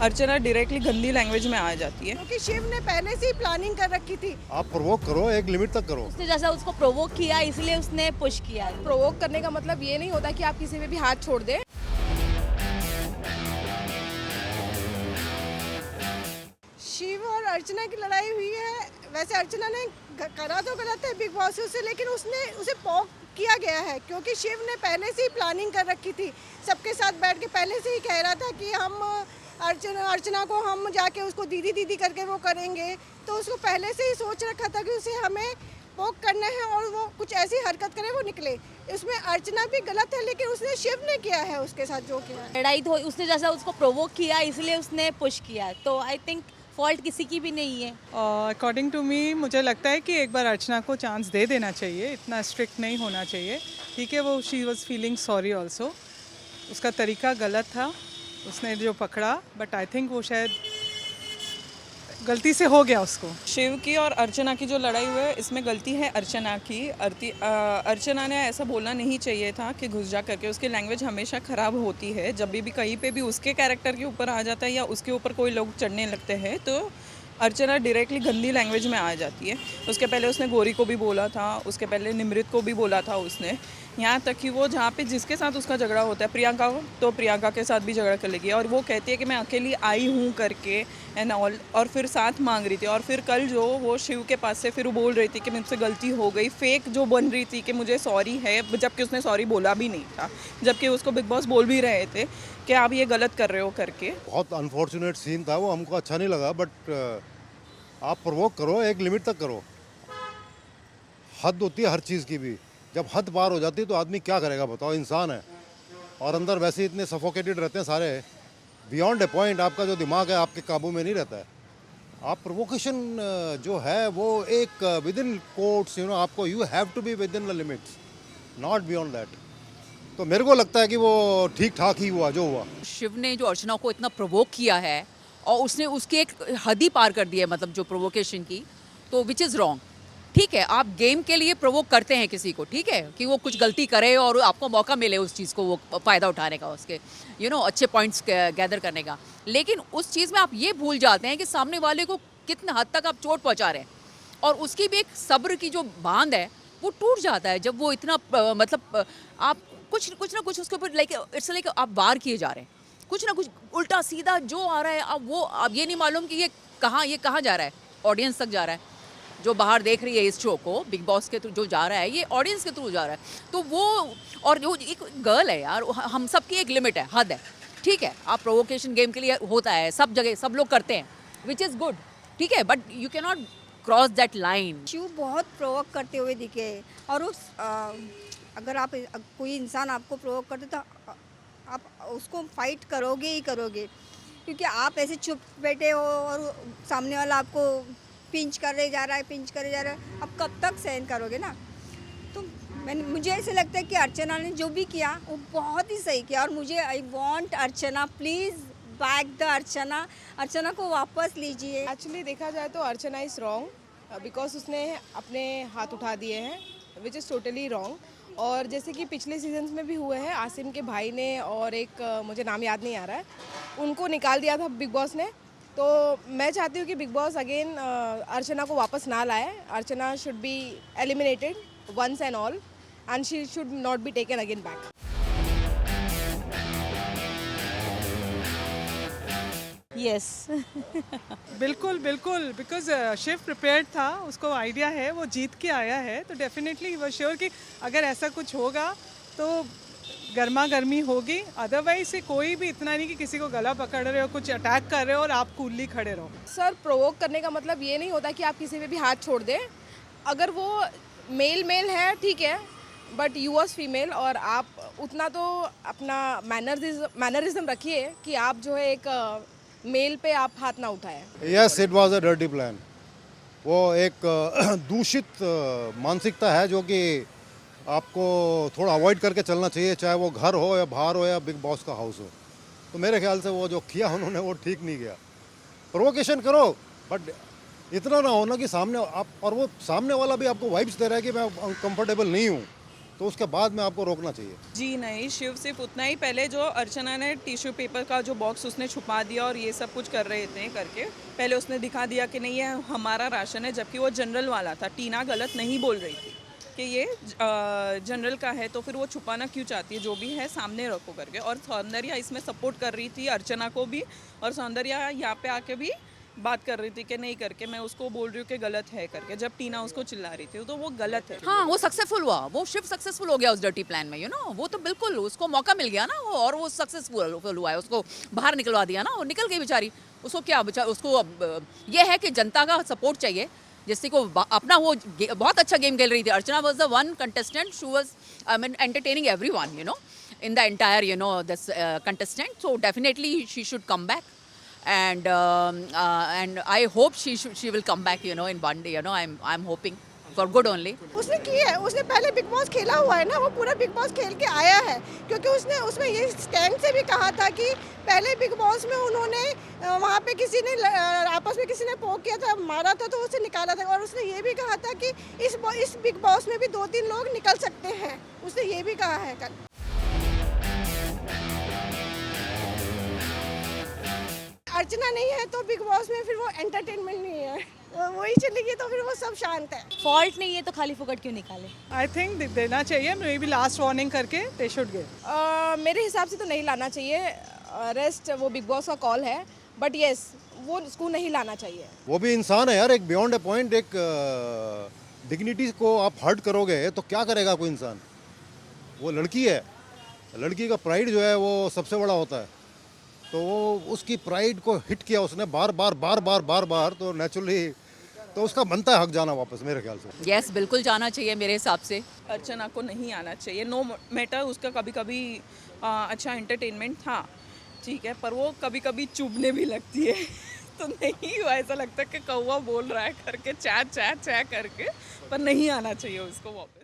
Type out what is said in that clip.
अर्चना directly गंदी language में आ जाती है। क्योंकि शिव ने पहले से ही प्लानिंग कर रखी थी। आप प्रोवोक करो, एक लिमिट तक करो। उसने जैसा उसको प्रोवोक किया इसलिए उसने पुश किया। प्रोवोक करने का मतलब ये नहीं होता कि आप किसी पे भी हाथ छोड़ दें। शिव और अर्चना की लड़ाई हुई है। वैसे अर्चना ने करा तो गलत है बिग बॉस से, लेकिन उसे पॉक किया गया है क्योंकि शिव ने पहले से ही प्लानिंग कर रखी थी। सबके साथ बैठ के पहले से ही कह रहा था कि हम अर्चना को हम जाके उसको दीदी दीदी करके वो करेंगे, तो उसको पहले से ही सोच रखा था कि उसे हमें पोक करना है और वो कुछ ऐसी हरकत करे वो निकले। इसमें अर्चना भी गलत है, लेकिन उसने शिव ने किया है उसके साथ जो किया है। लड़ाई तो उसने जैसा उसको प्रोवोक किया इसलिए उसने पुश किया, तो आई थिंक फॉल्ट किसी की भी नहीं है। अकॉर्डिंग टू मी मुझे लगता है कि एक बार अर्चना को चांस दे देना चाहिए, इतना स्ट्रिक्ट नहीं होना चाहिए। ठीक है, वो she was feeling sorry also, उसका तरीका गलत था उसने जो पकड़ा, बट आई थिंक वो शायद गलती से हो गया उसको। शिव की और अर्चना की जो लड़ाई हुई है इसमें गलती है अर्चना की। अर्चना ने ऐसा बोलना नहीं चाहिए था कि घुस जा करके। उसकी लैंग्वेज हमेशा ख़राब होती है, जब भी कहीं पे भी उसके कैरेक्टर के ऊपर आ जाता है या उसके ऊपर कोई लोग चढ़ने लगते हैं तो अर्चना डायरेक्टली गंदी लैंग्वेज में आ जाती है। उसके पहले उसने गौरी को भी बोला था, उसके पहले निमृत को भी बोला था उसने, यहाँ तक कि वो जहाँ पे जिसके साथ उसका झगड़ा होता है प्रियंका को, तो प्रियंका के साथ भी झगड़ा कर लेगी और वो कहती है कि मैं अकेली आई हूँ करके एंड ऑल, और फिर साथ मांग रही थी। और फिर कल जो वो शिव के पास से फिर वो बोल रही थी कि मुझसे गलती हो गई, फेक जो बन रही थी कि मुझे सॉरी है, जबकि उसने सॉरी बोला भी नहीं था, जबकि उसको बिग बॉस बोल भी रहे थे कि आप ये गलत कर रहे हो करके। बहुत अनफॉर्चुनेट सीन था वो, हमको अच्छा नहीं लगा, बट आप प्रोवोक करो, एक लिमिट तक करो। हद होती है हर चीज़ की भी, जब हद पार हो जाती है तो आदमी क्या करेगा बताओ, इंसान है और अंदर वैसे इतने सफोकेटेड रहते हैं सारे, बियॉन्ड ए पॉइंट आपका जो दिमाग है आपके काबू में नहीं रहता है। आप प्रोवोकेशन जो है वो एक within courts, you know, आपको you have to be within the limits, not beyond that. तो मेरे को लगता है कि वो ठीक ठाक ही हुआ जो हुआ। शिव ने जो अर्चना को इतना प्रोवोक किया है और उसने उसकी एक हद ही पार कर दी है, मतलब जो प्रोवोकेशन की, तो विच इज़ रॉन्ग। ठीक है, आप गेम के लिए प्रोवोक करते हैं किसी को, ठीक है, कि वो कुछ गलती करे और आपको मौका मिले उस चीज़ को वो फ़ायदा उठाने का, उसके अच्छे पॉइंट्स गैदर करने का। लेकिन उस चीज़ में आप ये भूल जाते हैं कि सामने वाले को कितने हद तक आप चोट पहुँचा रहे हैं, और उसकी भी एक सब्र की जो बांध है वो टूट जाता है जब वो इतना मतलब आप कुछ ना कुछ उसके ऊपर इट्स लाइक आप वार किए जा रहे हैं, कुछ ना कुछ उल्टा सीधा जो आ रहा है। अब ये नहीं मालूम कि ये कहाँ जा रहा है, ऑडियंस तक जा रहा है, जो बाहर देख रही है इस शो को, बिग बॉस के थ्रू जो जा रहा है ये ऑडियंस के थ्रू जा रहा है। तो वो, और जो एक गर्ल है यार, हम सबकी एक लिमिट है, हद है, ठीक है। आप प्रोवोकेशन गेम के लिए होता है, सब जगह सब लोग करते हैं, विच इज़ गुड, ठीक है, but you can not cross that line. Shiva बहुत प्रोवोक करते हुए दिखे, और अगर आप कोई इंसान आपको प्रोवोक करते तो आप उसको फाइट करोगे ही करोगे, क्योंकि आप ऐसे चुप बैठे हो और सामने वाला आपको पिंच करे जा रहा है, आप कब तक सहन करोगे ना। तो मुझे ऐसे लगता है कि अर्चना ने जो भी किया वो बहुत ही सही किया, और मुझे I want Archana, please back the Archana को वापस लीजिए। एक्चुअली देखा जाए तो अर्चना इज़ रॉन्ग बिकॉज उसने अपने हाथ उठा दिए हैं, विच इज़ टोटली रॉन्ग। और जैसे कि पिछले सीजन्स में भी हुए हैं, आसिम के भाई ने और एक मुझे नाम याद नहीं आ रहा है, उनको निकाल दिया था बिग बॉस ने। तो मैं चाहती हूँ कि बिग बॉस अगेन अर्चना को वापस ना लाए। Archana should be eliminated once and all, and she should not be taken again back. Yes बिल्कुल बिल्कुल, बिकॉज शिव प्रिपेयर्ड था, उसको आइडिया है, वो जीत के आया है, तो डेफिनेटली वो श्योर कि अगर ऐसा कुछ होगा तो गर्मा गर्मी होगी। अदरवाइज से कोई भी इतना नहीं कि किसी को गला पकड़ रहे हो, कुछ अटैक कर रहे हो और आप कूलली खड़े रहो। सर, प्रोवोक करने का मतलब ये नहीं होता कि आप किसी पे भी हाथ छोड़ दें। अगर वो मेल है ठीक है, बट यू वाज फीमेल, और आप उतना तो अपना मैनरिज्म रखिए कि आप जो है एक मेल पे आप हाथ ना उठाएं। Yes, it was a dirty plan. वो एक दूषित मानसिकता है जो कि आपको थोड़ा अवॉइड करके चलना चाहिए, चाहे वो घर हो या बाहर हो या बिग बॉस का हाउस हो। तो मेरे ख्याल से वो जो किया उन्होंने वो ठीक नहीं किया। प्रोवोकेशन करो, बट इतना ना होना कि सामने आप, और वो सामने वाला भी आपको वाइब्स दे रहा है कि मैं कंफर्टेबल नहीं हूँ, तो उसके बाद में आपको रोकना चाहिए। जी नहीं, शिव सिर्फ उतना ही, पहले जो अर्चना ने टिश्यू पेपर का जो बॉक्स उसने छुपा दिया और ये सब कुछ कर रहे थे करके, पहले उसने दिखा दिया कि नहीं ये हमारा राशन है, जबकि वो जनरल वाला था। टीना गलत नहीं बोल रही थी कि ये जनरल का है, तो फिर वो छुपाना क्यों चाहती है? जो भी है सामने रखो करके। और सौंदर्या इसमें सपोर्ट कर रही थी अर्चना को भी, और सौंदर्या यहाँ पे आके भी बात कर रही थी कि नहीं करके, मैं उसको बोल रही हूँ कि गलत है करके, जब टीना उसको चिल्ला रही थी, तो वो गलत है। हाँ, वो सक्सेसफुल हुआ, वो शिव सक्सेसफुल हो गया उस डर्टी प्लान में, वो तो बिल्कुल उसको मौका मिल गया ना, और वो सक्सेसफुल हुआ है, उसको बाहर निकलवा दिया ना, और निकल गई बेचारी। उसको क्या उसको अब ये है कि जनता का सपोर्ट चाहिए, जिससे को अपना वो बहुत अच्छा गेम खेल रही थी। Archana was the one contestant she was entertaining everyone, in the entire this contestant. So definitely she should come back, and I hope she will come back in one day. I'm hoping for good only. उसने की है, उसने पहले big boss खेला हुआ है ना, वो पूरा बिग बॉस खेल के आया है। क्योंकि उसने उसमें ये स्टैंड से भी कहा था कि पहले बिग बॉस में उन्होंने वहाँ पे किसी ने आपस में किसी ने पोक किया था, मारा था, तो उसे निकाला था। और उसने ये भी कहा था कि इस बिग बॉस में भी 2-3 लोग निकल सकते हैं, उसने ये भी कहा है कल। अर्चना नहीं है तो बिग बॉस में फिर वो एंटरटेनमेंट नहीं है, वही चलेगी तो फिर वो सब शांत है। फॉल्ट नहीं है तो खाली फुकट क्यों निकाले? आई थिंक देना चाहिए, मे बी लास्ट वार्निंग करके दे शुड गिव। मेरे हिसाब से तो नहीं लाना चाहिए, रेस्ट वो बिग बॉस का कॉल है, बट येस वो उसको नहीं लाना चाहिए। वो भी इंसान है यार, एक बियॉन्ड ए पॉइंट, एक डिग्निटी को आप हर्ट करोगे तो क्या करेगा कोई इंसान? वो लड़की है, लड़की का प्राइड जो है वो सबसे बड़ा होता है, तो वो उसकी प्राइड को हिट किया उसने बार बार, तो नेचुरली तो उसका बनता है हक जाना वापस, मेरे ख्याल से। यस, बिल्कुल जाना चाहिए मेरे हिसाब से। अर्चना को नहीं आना चाहिए, नो मैटर उसका कभी कभी अच्छा एंटरटेनमेंट था, ठीक है, पर वो कभी कभी चुभने भी लगती है तो नहीं, ऐसा लगता है कि कौवा बोल रहा है करके, चा चा चा करके, पर नहीं आना चाहिए उसको वापस।